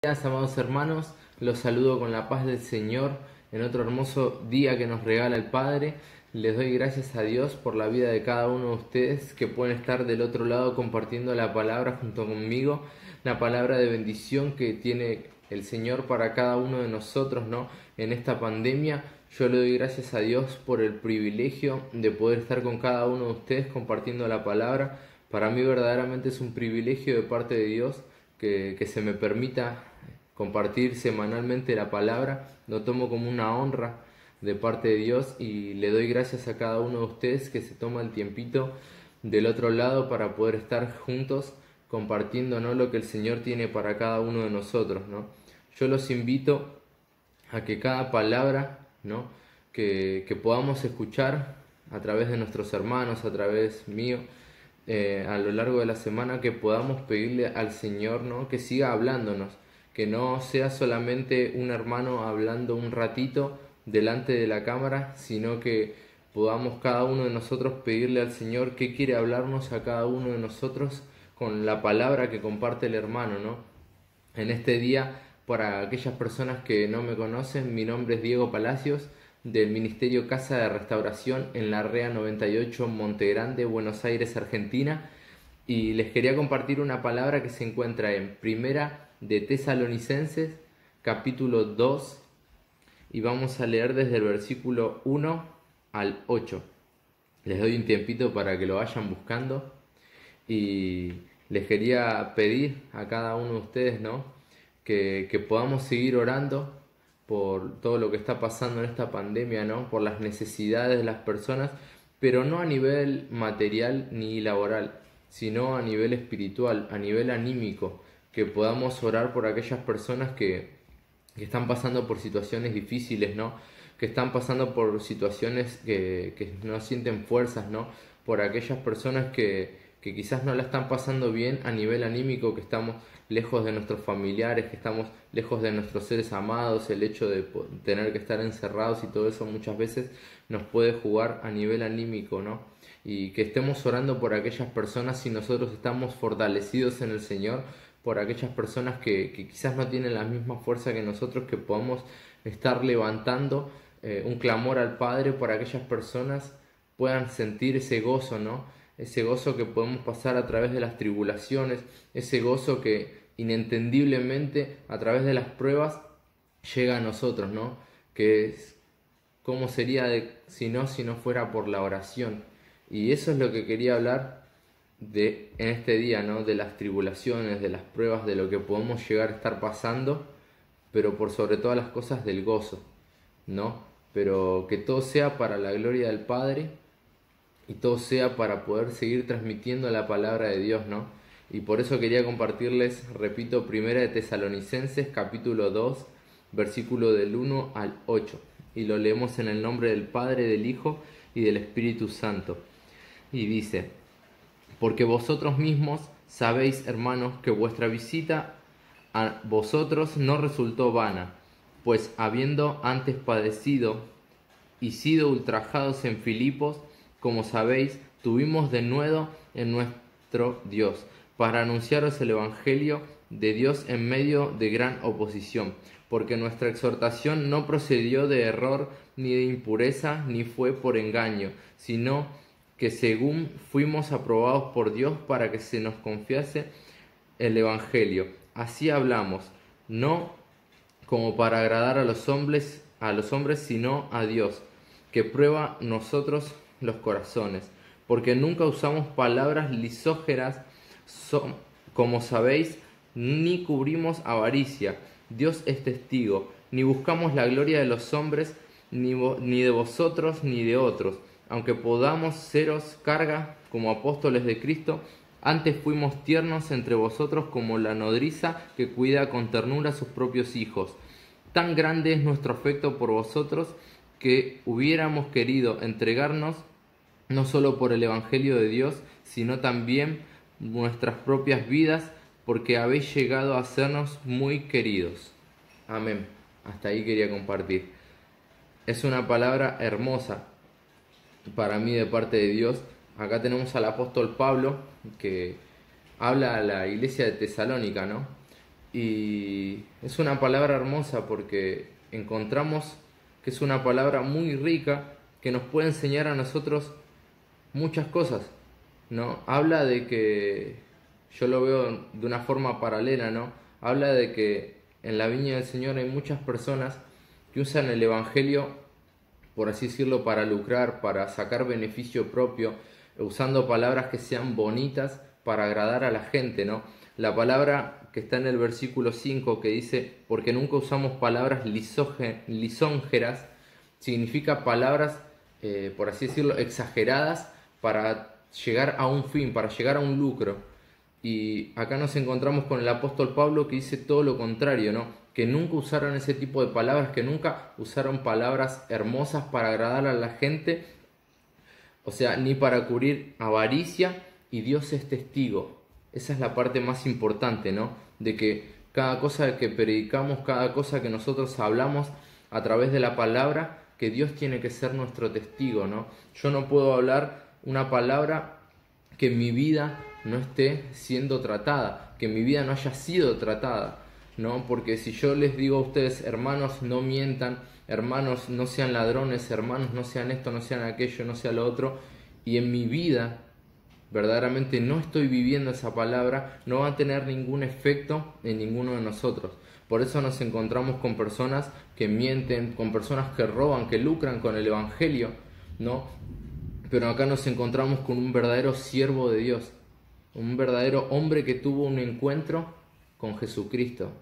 Días, amados hermanos, los saludo con la paz del Señor en otro hermoso día que nos regala el Padre. Les doy gracias a Dios por la vida de cada uno de ustedes que pueden estar del otro lado compartiendo la palabra junto conmigo, la palabra de bendición que tiene el Señor para cada uno de nosotros, ¿no? En esta pandemia, yo le doy gracias a Dios por el privilegio de poder estar con cada uno de ustedes compartiendo la palabra. Para mí verdaderamente es un privilegio de parte de Dios que se me permita compartir semanalmente la palabra. Lo tomo como una honra de parte de Dios y le doy gracias a cada uno de ustedes que se toma el tiempito del otro lado para poder estar juntos compartiendo, ¿no?, lo que el Señor tiene para cada uno de nosotros, ¿no? Yo los invito a que cada palabra, ¿no?, que podamos escuchar a través de nuestros hermanos, a través mío, a lo largo de la semana, que podamos pedirle al Señor, ¿no?, que siga hablándonos, que no sea solamente un hermano hablando un ratito delante de la cámara, sino que podamos cada uno de nosotros pedirle al Señor qué quiere hablarnos a cada uno de nosotros con la palabra que comparte el hermano, ¿no? En este día, para aquellas personas que no me conocen, mi nombre es Diego Palacios, del Ministerio Casa de Restauración en la REA 98, Monte Grande, Buenos Aires, Argentina, y les quería compartir una palabra que se encuentra en Primera de Tesalonicenses, capítulo 2, y vamos a leer desde el versículo 1 al 8. Les doy un tiempito para que lo vayan buscando y les quería pedir a cada uno de ustedes, ¿no?, que podamos seguir orando por todo lo que está pasando en esta pandemia, ¿no?, por las necesidades de las personas, pero no a nivel material ni laboral, sino a nivel espiritual, a nivel anímico, que podamos orar por aquellas personas que están pasando por situaciones difíciles, ¿no?, que están pasando por situaciones que no sienten fuerzas, ¿no?, por aquellas personas que quizás no la están pasando bien a nivel anímico, que estamos lejos de nuestros familiares, que estamos lejos de nuestros seres amados. El hecho de tener que estar encerrados y todo eso muchas veces nos puede jugar a nivel anímico, ¿no? Y que estemos orando por aquellas personas, si nosotros estamos fortalecidos en el Señor, por aquellas personas que quizás no tienen la misma fuerza que nosotros, que podamos estar levantando un clamor al Padre por aquellas personas puedan sentir ese gozo, ¿no? Ese gozo que podemos pasar a través de las tribulaciones, ese gozo que inentendiblemente a través de las pruebas llega a nosotros, ¿no? Que es cómo sería si no fuera por la oración. Y eso es lo que quería hablar en este día, ¿no? De las tribulaciones, de las pruebas, de lo que podemos llegar a estar pasando, pero por sobre todas las cosas del gozo, ¿no? Pero que todo sea para la gloria del Padre y todo sea para poder seguir transmitiendo la palabra de Dios, ¿no? Y por eso quería compartirles, repito, Primera de Tesalonicenses, capítulo 2, versículo del 1 al 8. Y lo leemos en el nombre del Padre, del Hijo y del Espíritu Santo. Y dice: porque vosotros mismos sabéis, hermanos, que vuestra visita a vosotros no resultó vana, pues habiendo antes padecido y sido ultrajados en Filipos, como sabéis, tuvimos denuedo en nuestro Dios, para anunciaros el Evangelio de Dios en medio de gran oposición, porque nuestra exhortación no procedió de error ni de impureza, ni fue por engaño, sino que según fuimos aprobados por Dios para que se nos confiase el Evangelio. Así hablamos, no como para agradar a los hombres, sino a Dios, que prueba nosotros los corazones, porque nunca usamos palabras lisonjeras, como sabéis, ni cubrimos avaricia. Dios es testigo, ni buscamos la gloria de los hombres, ni de vosotros, ni de otros, aunque podamos seros carga como apóstoles de Cristo. Antes fuimos tiernos entre vosotros como la nodriza que cuida con ternura a sus propios hijos. Tan grande es nuestro afecto por vosotros que hubiéramos querido entregarnos no solo por el Evangelio de Dios, sino también nuestras propias vidas, porque habéis llegado a sernos muy queridos. Amén. Hasta ahí quería compartir. Es una palabra hermosa para mí de parte de Dios. Acá tenemos al apóstol Pablo que habla a la iglesia de Tesalónica, ¿no? Y es una palabra hermosa porque encontramos que es una palabra muy rica que nos puede enseñar a nosotros muchas cosas, ¿no? Habla de que, yo lo veo de una forma paralela, ¿no? Habla de que en la viña del Señor hay muchas personas que usan el Evangelio, por así decirlo, para lucrar, para sacar beneficio propio, usando palabras que sean bonitas para agradar a la gente, ¿no? La palabra que está en el versículo 5 que dice, porque nunca usamos palabras lisonjeras, significa palabras, por así decirlo, exageradas para llegar a un fin, para llegar a un lucro. Y acá nos encontramos con el apóstol Pablo que dice todo lo contrario, ¿no? Que nunca usaron ese tipo de palabras, que nunca usaron palabras hermosas para agradar a la gente, o sea, ni para cubrir avaricia, y Dios es testigo. Esa es la parte más importante, ¿no? De que cada cosa que predicamos, cada cosa que nosotros hablamos a través de la palabra, que Dios tiene que ser nuestro testigo, ¿no? Yo no puedo hablar una palabra que en mi vida no esté siendo tratada, que mi vida no haya sido tratada, ¿no? Porque si yo les digo a ustedes, hermanos, no mientan, hermanos, no sean ladrones, hermanos, no sean esto, no sean aquello, no sea lo otro, y en mi vida verdaderamente no estoy viviendo esa palabra, no va a tener ningún efecto en ninguno de nosotros. Por eso nos encontramos con personas que mienten, con personas que roban, que lucran con el Evangelio, ¿no? Pero acá nos encontramos con un verdadero siervo de Dios, un verdadero hombre que tuvo un encuentro con Jesucristo.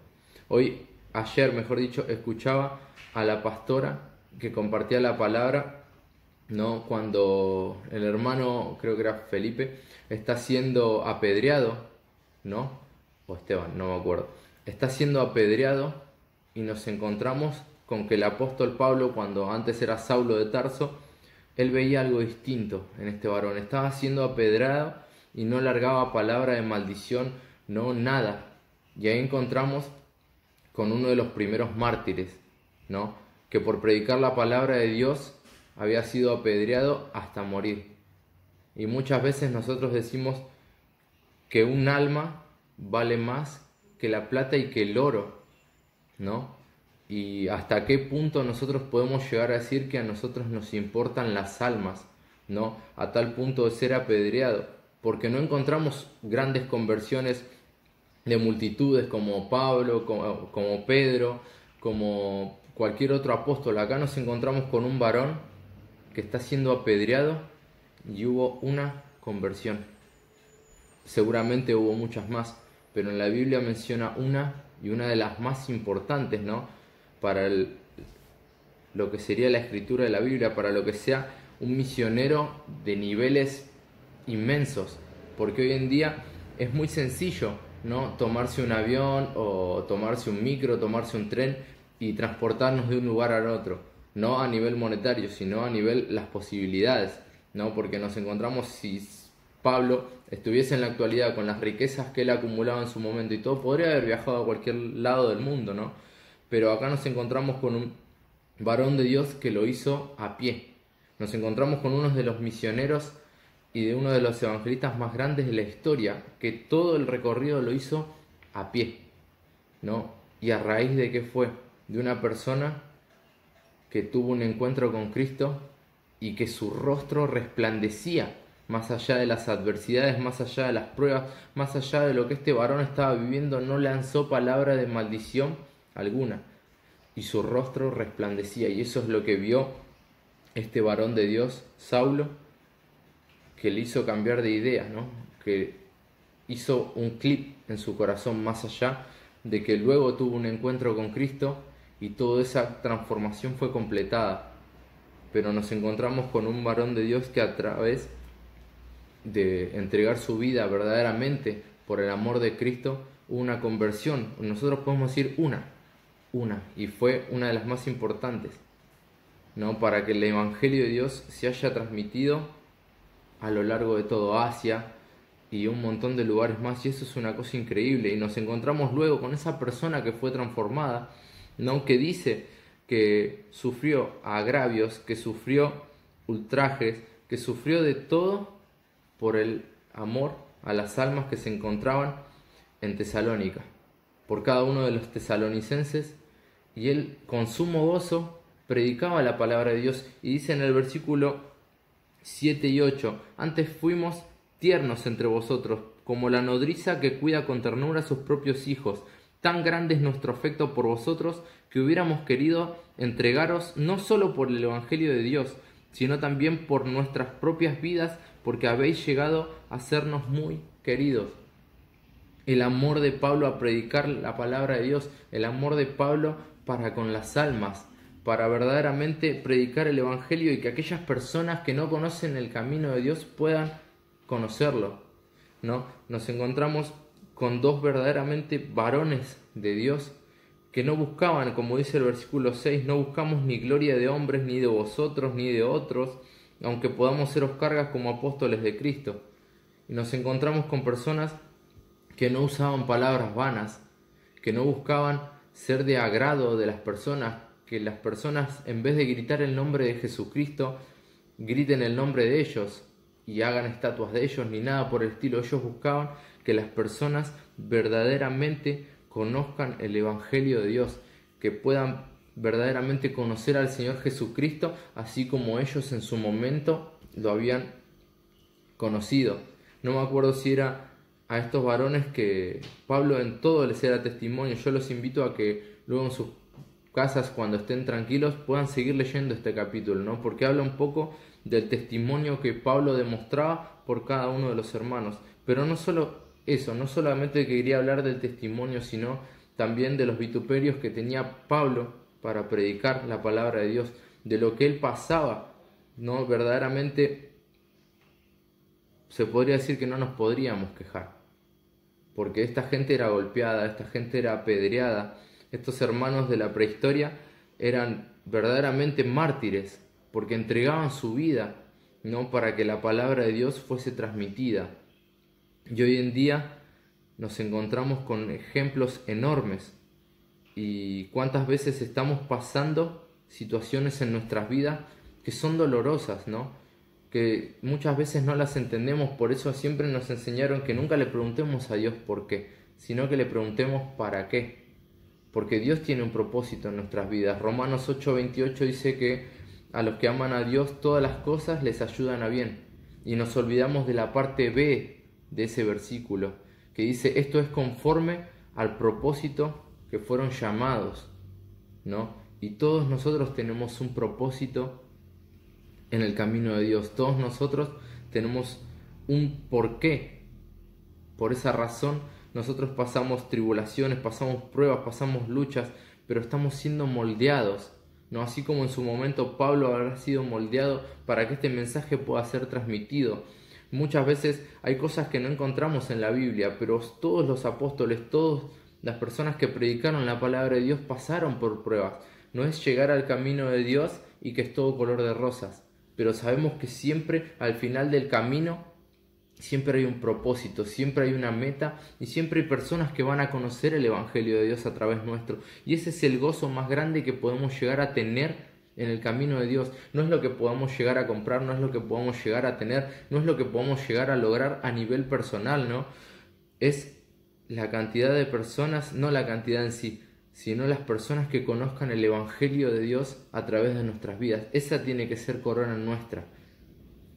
Ayer, mejor dicho, escuchaba a la pastora que compartía la palabra, ¿no? Cuando el hermano, creo que era Felipe, está siendo apedreado, ¿no? O Esteban, no me acuerdo. Está siendo apedreado y nos encontramos con que el apóstol Pablo, cuando antes era Saulo de Tarso, él veía algo distinto en este varón. Estaba siendo apedreado y no largaba palabra de maldición, no nada. Y ahí encontramos con uno de los primeros mártires, ¿no? Que por predicar la palabra de Dios había sido apedreado hasta morir. Y muchas veces nosotros decimos que un alma vale más que la plata y que el oro, ¿no? Y hasta qué punto nosotros podemos llegar a decir que a nosotros nos importan las almas, ¿no? A tal punto de ser apedreado, porque no encontramos grandes conversiones de multitudes como Pablo, como Pedro, como cualquier otro apóstol. Acá nos encontramos con un varón que está siendo apedreado y hubo una conversión. Seguramente hubo muchas más, pero en la Biblia menciona una, y una de las más importantes, ¿no? Para lo que sería la escritura de la Biblia, para lo que sea un misionero de niveles inmensos, porque hoy en día es muy sencillo, ¿no? Tomarse un avión o tomarse un micro, tomarse un tren y transportarnos de un lugar al otro, no a nivel monetario, sino a nivel las posibilidades, ¿no? Porque nos encontramos, si Pablo estuviese en la actualidad con las riquezas que él acumulaba en su momento y todo, podría haber viajado a cualquier lado del mundo, ¿no? Pero acá nos encontramos con un varón de Dios que lo hizo a pie. Nos encontramos con uno de los misioneros y de uno de los evangelistas más grandes de la historia, que todo el recorrido lo hizo a pie, ¿no? ¿Y a raíz de qué fue? De una persona que tuvo un encuentro con Cristo y que su rostro resplandecía más allá de las adversidades, más allá de las pruebas, más allá de lo que este varón estaba viviendo. No lanzó palabra de maldición alguna y su rostro resplandecía, y eso es lo que vio este varón de Dios, Saulo, que le hizo cambiar de idea, ¿no? Que hizo un clic en su corazón, más allá de que luego tuvo un encuentro con Cristo y toda esa transformación fue completada. Pero nos encontramos con un varón de Dios que a través de entregar su vida verdaderamente por el amor de Cristo hubo una conversión. Nosotros podemos decir una, y fue una de las más importantes, ¿no? Para que el Evangelio de Dios se haya transmitido a lo largo de todo Asia y un montón de lugares más, y eso es una cosa increíble. Y nos encontramos luego con esa persona que fue transformada, ¿no? Que dice que sufrió agravios, que sufrió ultrajes, que sufrió de todo por el amor a las almas que se encontraban en Tesalónica, por cada uno de los tesalonicenses, y él con sumo gozo predicaba la palabra de Dios, y dice en el versículo 7 y 8, antes fuimos tiernos entre vosotros, como la nodriza que cuida con ternura a sus propios hijos. Tan grande es nuestro afecto por vosotros que hubiéramos querido entregaros no solo por el Evangelio de Dios, sino también por nuestras propias vidas, porque habéis llegado a sernos muy queridos. El amor de Pablo a predicar la palabra de Dios, el amor de Pablo para con las almas, para verdaderamente predicar el Evangelio y que aquellas personas que no conocen el camino de Dios puedan conocerlo, ¿no? Nos encontramos con dos verdaderamente varones de Dios que no buscaban, como dice el versículo 6, no buscamos ni gloria de hombres, ni de vosotros, ni de otros, aunque podamos seros cargas como apóstoles de Cristo. Y nos encontramos con personas que no usaban palabras vanas, que no buscaban ser de agrado de las personas, que las personas en vez de gritar el nombre de Jesucristo, griten el nombre de ellos y hagan estatuas de ellos, ni nada por el estilo. Ellos buscaban que las personas verdaderamente conozcan el Evangelio de Dios, que puedan verdaderamente conocer al Señor Jesucristo, así como ellos en su momento lo habían conocido. No me acuerdo si era a estos varones que Pablo en todo les era testimonio. Yo los invito a que luego en sus casas, cuando estén tranquilos, puedan seguir leyendo este capítulo, ¿no? Porque habla un poco del testimonio que Pablo demostraba por cada uno de los hermanos. Pero no solo eso, no solamente quería hablar del testimonio, sino también de los vituperios que tenía Pablo para predicar la palabra de Dios, de lo que él pasaba, ¿no? Verdaderamente se podría decir que no nos podríamos quejar, porque esta gente era golpeada, esta gente era apedreada, estos hermanos de la prehistoria eran verdaderamente mártires, porque entregaban su vida, ¿no? Para que la palabra de Dios fuese transmitida. Y hoy en día nos encontramos con ejemplos enormes. Y cuántas veces estamos pasando situaciones en nuestras vidas que son dolorosas, ¿no? Que muchas veces no las entendemos. Por eso siempre nos enseñaron que nunca le preguntemos a Dios por qué, sino que le preguntemos para qué. Porque Dios tiene un propósito en nuestras vidas. Romanos 8:28 dice que a los que aman a Dios todas las cosas les ayudan a bien. Y nos olvidamos de la parte B de ese versículo, que dice, esto es conforme al propósito que fueron llamados, ¿no? Y todos nosotros tenemos un propósito en el camino de Dios. Todos nosotros tenemos un porqué. Por esa razón nosotros pasamos tribulaciones, pasamos pruebas, pasamos luchas, pero estamos siendo moldeados, ¿no? Así como en su momento Pablo habrá sido moldeado para que este mensaje pueda ser transmitido. Muchas veces hay cosas que no encontramos en la Biblia, pero todos los apóstoles, todas las personas que predicaron la palabra de Dios pasaron por pruebas. No es llegar al camino de Dios y que es todo color de rosas, pero sabemos que siempre al final del camino siempre hay un propósito, siempre hay una meta y siempre hay personas que van a conocer el Evangelio de Dios a través nuestro. Y ese es el gozo más grande que podemos llegar a tener en el camino de Dios. No es lo que podamos llegar a comprar, no es lo que podamos llegar a tener, no es lo que podamos llegar a lograr a nivel personal, ¿no? Es la cantidad de personas, no la cantidad en sí, sino las personas que conozcan el Evangelio de Dios a través de nuestras vidas. Esa tiene que ser corona nuestra.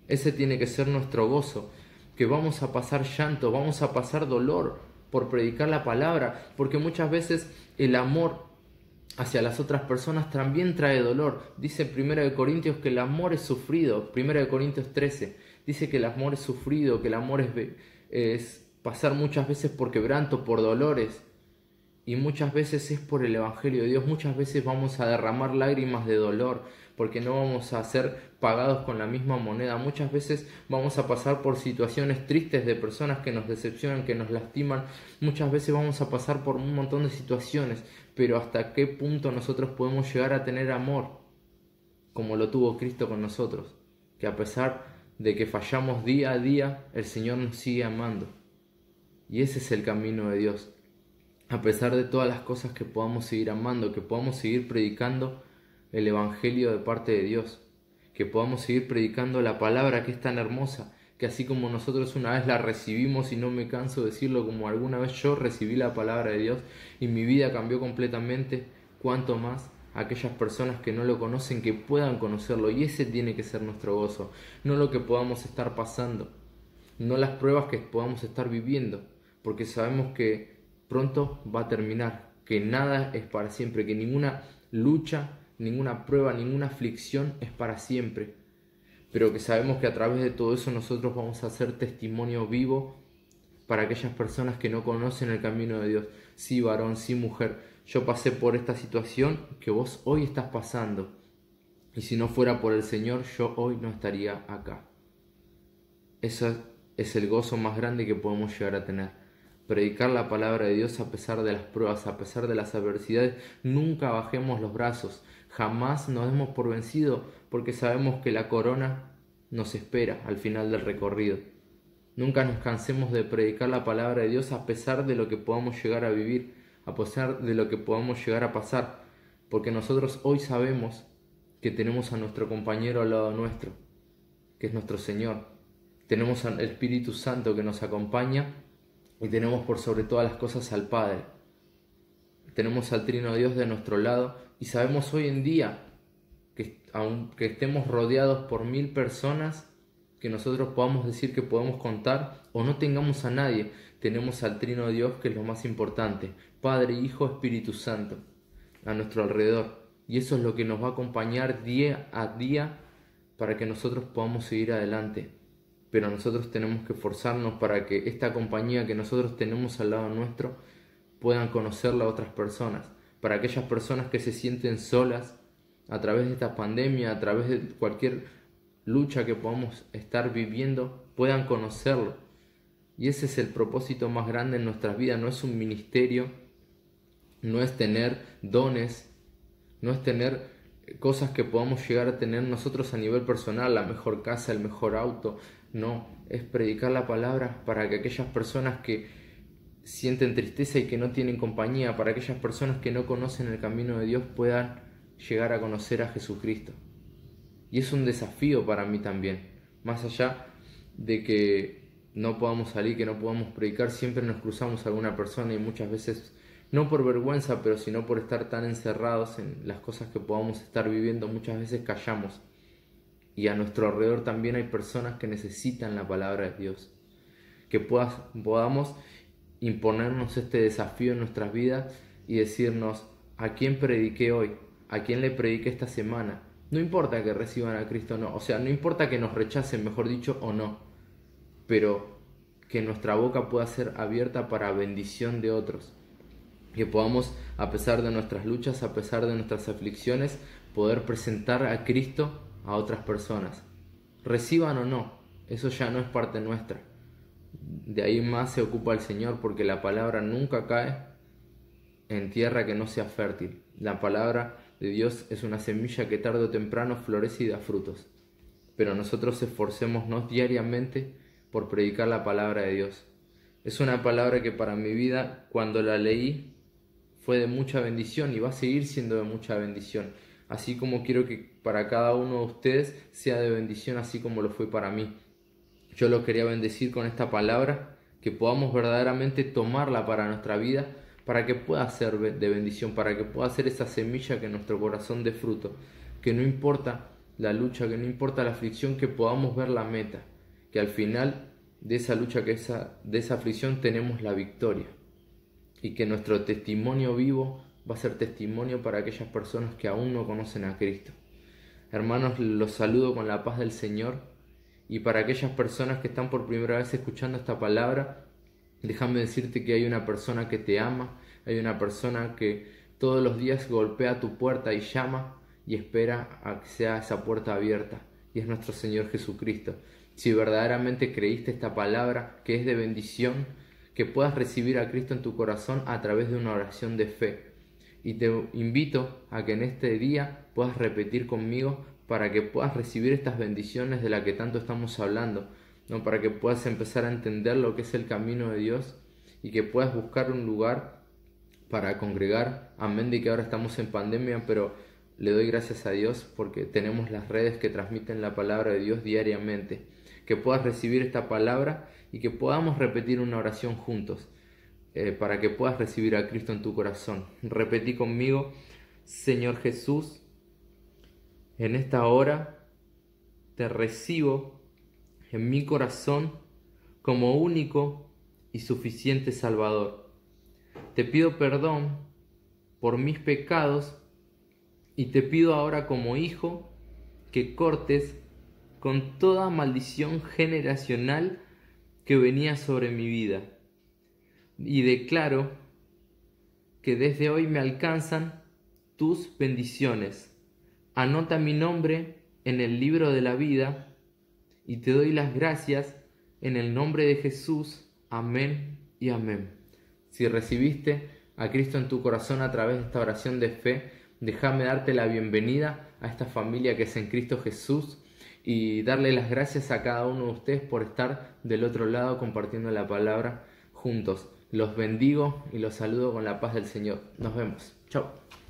Ese tiene que ser nuestro gozo, que vamos a pasar llanto, vamos a pasar dolor por predicar la palabra, porque muchas veces el amor hacia las otras personas también trae dolor. Dice 1 Corintios que el amor es sufrido. 1 Corintios 13 dice que el amor es sufrido, que el amor es pasar muchas veces por quebranto, por dolores, y muchas veces es por el Evangelio de Dios. Muchas veces vamos a derramar lágrimas de dolor porque no vamos a ser pagados con la misma moneda. Muchas veces vamos a pasar por situaciones tristes de personas que nos decepcionan, que nos lastiman. Muchas veces vamos a pasar por un montón de situaciones, pero ¿hasta qué punto nosotros podemos llegar a tener amor como lo tuvo Cristo con nosotros? Que a pesar de que fallamos día a día, el Señor nos sigue amando. Y ese es el camino de Dios. A pesar de todas las cosas que podamos seguir amando, que podamos seguir predicando el Evangelio de parte de Dios, que podamos seguir predicando la palabra que es tan hermosa, que así como nosotros una vez la recibimos, y no me canso de decirlo, como alguna vez yo recibí la palabra de Dios y mi vida cambió completamente, cuanto más aquellas personas que no lo conocen, que puedan conocerlo. Y ese tiene que ser nuestro gozo, no lo que podamos estar pasando, no las pruebas que podamos estar viviendo, porque sabemos que pronto va a terminar, que nada es para siempre, que ninguna lucha, ninguna prueba, ninguna aflicción es para siempre, pero que sabemos que a través de todo eso nosotros vamos a ser testimonio vivo para aquellas personas que no conocen el camino de Dios. Sí, varón, sí, mujer, yo pasé por esta situación que vos hoy estás pasando, y si no fuera por el Señor, yo hoy no estaría acá. Eso es el gozo más grande que podemos llegar a tener. Predicar la palabra de Dios a pesar de las pruebas, a pesar de las adversidades. Nunca bajemos los brazos, jamás nos demos por vencido, porque sabemos que la corona nos espera al final del recorrido. Nunca nos cansemos de predicar la palabra de Dios a pesar de lo que podamos llegar a vivir, a pesar de lo que podamos llegar a pasar, porque nosotros hoy sabemos que tenemos a nuestro compañero al lado nuestro, que es nuestro Señor. Tenemos al Espíritu Santo que nos acompaña, y tenemos por sobre todas las cosas al Padre. Tenemos al Trino Dios de nuestro lado, y sabemos hoy en día que aunque estemos rodeados por 1000 personas, que nosotros podamos decir que podemos contar, o no tengamos a nadie, tenemos al Trino Dios, que es lo más importante, Padre, Hijo, Espíritu Santo, a nuestro alrededor. Y eso es lo que nos va a acompañar día a día para que nosotros podamos seguir adelante. Pero nosotros tenemos que esforzarnos para que esta compañía que nosotros tenemos al lado nuestro puedan conocerla a otras personas, para aquellas personas que se sienten solas a través de esta pandemia, a través de cualquier lucha que podamos estar viviendo, puedan conocerlo. Y ese es el propósito más grande en nuestras vidas. No es un ministerio, no es tener dones, no es tener cosas que podamos llegar a tener nosotros a nivel personal, la mejor casa, el mejor auto. No, es predicar la palabra para que aquellas personas que sienten tristeza y que no tienen compañía, para aquellas personas que no conocen el camino de Dios, puedan llegar a conocer a Jesucristo. Y es un desafío para mí también. Más allá de que no podamos salir, que no podamos predicar, siempre nos cruzamos a alguna persona, y muchas veces, no por vergüenza, pero sino por estar tan encerrados en las cosas que podamos estar viviendo, muchas veces callamos. Y a nuestro alrededor también hay personas que necesitan la palabra de Dios. Que podamos imponernos este desafío en nuestras vidas y decirnos: ¿a quién prediqué hoy? ¿A quién le prediqué esta semana? No importa que reciban a Cristo o no, o sea, no importa que nos rechacen, mejor dicho, o no, pero que nuestra boca pueda ser abierta para bendición de otros. Que podamos, a pesar de nuestras luchas, a pesar de nuestras aflicciones, poder presentar a Cristo a otras personas. Reciban o no, eso ya no es parte nuestra. De ahí más se ocupa el Señor, porque la palabra nunca cae en tierra que no sea fértil. La palabra de Dios es una semilla que tarde o temprano florece y da frutos. Pero nosotros esforcémonos diariamente por predicar la palabra de Dios. Es una palabra que para mi vida, cuando la leí, fue de mucha bendición y va a seguir siendo de mucha bendición. Así como quiero que para cada uno de ustedes sea de bendición, así como lo fue para mí. Yo lo quería bendecir con esta palabra, que podamos verdaderamente tomarla para nuestra vida, para que pueda ser de bendición, para que pueda ser esa semilla que en nuestro corazón dé fruto, que no importa la lucha, que no importa la aflicción, que podamos ver la meta, que al final de esa lucha, de esa aflicción tenemos la victoria, y que nuestro testimonio vivo va a ser testimonio para aquellas personas que aún no conocen a Cristo. Hermanos, los saludo con la paz del Señor, y para aquellas personas que están por primera vez escuchando esta palabra, déjame decirte que hay una persona que te ama, hay una persona que todos los días golpea tu puerta y llama y espera a que sea esa puerta abierta, y es nuestro Señor Jesucristo. Si verdaderamente creíste esta palabra, que es de bendición, que puedas recibir a Cristo en tu corazón a través de una oración de fe. Y te invito a que en este día puedas repetir conmigo, para que puedas recibir estas bendiciones de las que tanto estamos hablando, ¿no? Para que puedas empezar a entender lo que es el camino de Dios, y que puedas buscar un lugar para congregar. Amén de que ahora estamos en pandemia, pero le doy gracias a Dios porque tenemos las redes que transmiten la palabra de Dios diariamente. que puedas recibir esta palabra y que podamos repetir una oración juntos, para que puedas recibir a Cristo en tu corazón. Repetí conmigo: Señor Jesús, en esta hora te recibo en mi corazón como único y suficiente Salvador. Te pido perdón por mis pecados y te pido ahora como hijo que cortes con toda maldición generacional que venía sobre mi vida. Y declaro que desde hoy me alcanzan tus bendiciones. Anota mi nombre en el libro de la vida y te doy las gracias en el nombre de Jesús. Amén y amén. Si recibiste a Cristo en tu corazón a través de esta oración de fe, déjame darte la bienvenida a esta familia que es en Cristo Jesús y darle las gracias a cada uno de ustedes por estar del otro lado compartiendo la palabra juntos. Los bendigo y los saludo con la paz del Señor. Nos vemos. Chao.